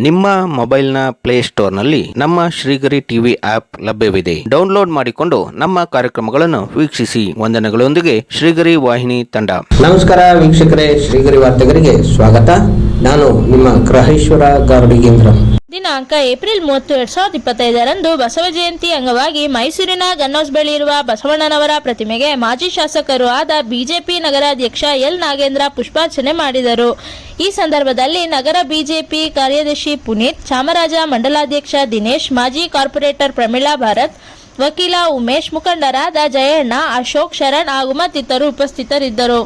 ನಿಮ್ಮ ಮೊಬೈಲ್ನ ಪ್ಲೇಸ್ಟೋರ್ನಲ್ಲಿ ನಮ್ಮ ಶ್ರೀಗರಿ ಟಿವಿ ಆಪ್ ಲಭ್ಯವಿದೆ. ಡೌನ್ಲೋಡ್ ಮಾಡಿಕೊಂಡು ನಮ್ಮ ಕಾರ್ಯಕ್ರಮಗಳನ್ನು ವೀಕ್ಷಿಸಿ. ವಂದನೆಗಳೊಂದಿಗೆ ಶ್ರೀಗರಿ ವಾಹಿನಿ ತಂಡ. ನಮಸ್ಕಾರ ವೀಕ್ಷಕರೇ, ಶ್ರೀಗರಿ ವಾರ್ತೆಗರಿಗೆ ಸ್ವಾಗತ. ನಾನು ನಿಮ್ಮ ಗ್ರಹೇಶ್ವರ ಗಾರ್ಡಿಗೇಂದ್ರ. ದಿನಾಂಕ ಏಪ್ರಿಲ್ 30, 2025ರಂದು ಬಸವ ಜಯಂತಿ ಅಂಗವಾಗಿ ಮೈಸೂರಿನ ಗನ್ನೌಸ್ ಬಳಿ ಇರುವ ಬಸವಣ್ಣನವರ ಪ್ರತಿಮೆಗೆ ಮಾಜಿ ಶಾಸಕರು ಆದ ಬಿಜೆಪಿ ನಗರಾಧ್ಯಕ್ಷ ಎಲ್ ನಾಗೇಂದ್ರ ಪುಷ್ಪಾರ್ಚನೆ ಮಾಡಿದರು. ಈ ಸಂದರ್ಭದಲ್ಲಿ ನಗರ ಬಿಜೆಪಿ ಕಾರ್ಯದರ್ಶಿ ಪುನೀತ್, ಚಾಮರಾಜ ಮಂಡಲಾಧ್ಯಕ್ಷ ದಿನೇಶ್, ಮಾಜಿ ಕಾರ್ಪೊರೇಟರ್ ಪ್ರಮೀಳಾ ಭಾರತ್, ವಕೀಲ ಉಮೇಶ್, ಮುಖಂಡರಾದ ಜಯಣ್ಣ, ಅಶೋಕ್, ಶರಣ್ ಹಾಗೂ ಮತ್ತಿತರರು ಉಪಸ್ಥಿತರಿದ್ದರು.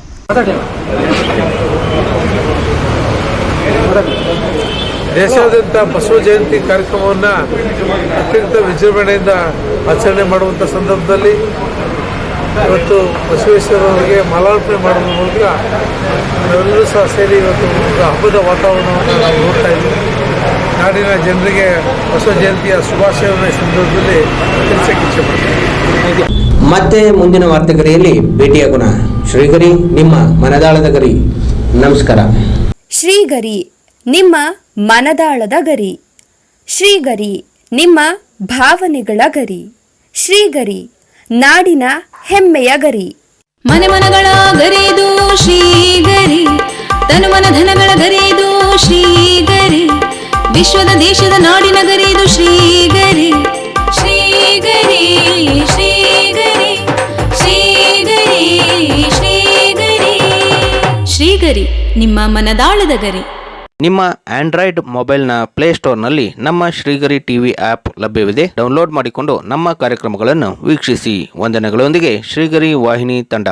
ದೇಶಾದ್ಯಂತ ಬಸವ ಜಯಂತಿ ಕಾರ್ಯಕ್ರಮವನ್ನು ಅತ್ಯಂತ ವಿಜೃಂಭಣೆಯಿಂದ ಆಚರಣೆ ಮಾಡುವಂಥ ಸಂದರ್ಭದಲ್ಲಿ ಇವತ್ತು ಬಸವೇಶ್ವರವರಿಗೆ ಮಾಲಾರ್ಪಣೆ ಮಾಡುವ ಮೂಲಕ ನಾವೆಲ್ಲರೂ ಸಹ ಸೇರಿ ಇವತ್ತು ಒಂದು ಹಬ್ಬದ ವಾತಾವರಣವನ್ನು ನಾವು ನೋಡ್ತಾ ಇದ್ದೀವಿ. ನಾಡಿನ ಜನರಿಗೆ ಬಸವ ಜಯಂತಿಯ ಶುಭಾಶಯವನ್ನು ಈ ಸಂದರ್ಭದಲ್ಲಿ ತಿಳಿಸಕ್ಕೆ ಇಚ್ಛೆಪಡ್ತೀನಿ. ಮತ್ತೆ ಮುಂದಿನ ವಾರ್ತೆಗರಿಯಲ್ಲಿ ಭೇಟಿಯಾಗೋಣ. ಶ್ರೀಗರಿ, ನಿಮ್ಮ ಮನದಾಳದ ಗರಿ. ನಮಸ್ಕಾರ. ಶ್ರೀಗರಿ, ನಿಮ್ಮ ಮನದಾಳದ ಗರಿ. ಶ್ರೀಗರಿ, ನಿಮ್ಮ ಭಾವನೆಗಳ ಗರಿ. ಶ್ರೀಗರಿ, ನಾಡಿನ ಹೆಮ್ಮೆಯ ಗರಿ. ಮನೆ ಮನಗಳ ಗರಿದು ಶ್ರೀಗರಿ, ತನು ಮನ ಧನಗಳ ಗರಿದು ಶ್ರೀಗರಿ, ವಿಶ್ವದ ದೇಶದ ನಾಡಿನ ಗರಿದು ಶ್ರೀಗರಿ. ಶ್ರೀಗರಿ ಶ್ರೀಗರಿ ಶ್ರೀಗರಿ ಶ್ರೀಗರಿ ಶ್ರೀಗರಿ, ನಿಮ್ಮ ಮನದಾಳದ ಗರಿ. ನಿಮ್ಮ ಆಂಡ್ರಾಯ್ಡ್ ಮೊಬೈಲ್ನ ಪ್ಲೇಸ್ಟೋರ್ನಲ್ಲಿ ನಮ್ಮ ಶ್ರೀಗರಿ ಟಿವಿ ಆಪ್ ಲಭ್ಯವಿದೆ. ಡೌನ್ಲೋಡ್ ಮಾಡಿಕೊಂಡು ನಮ್ಮ ಕಾರ್ಯಕ್ರಮಗಳನ್ನು ವೀಕ್ಷಿಸಿ. ವಂದನೆಗಳೊಂದಿಗೆ ಶ್ರೀಗರಿ ವಾಹಿನಿ ತಂಡ.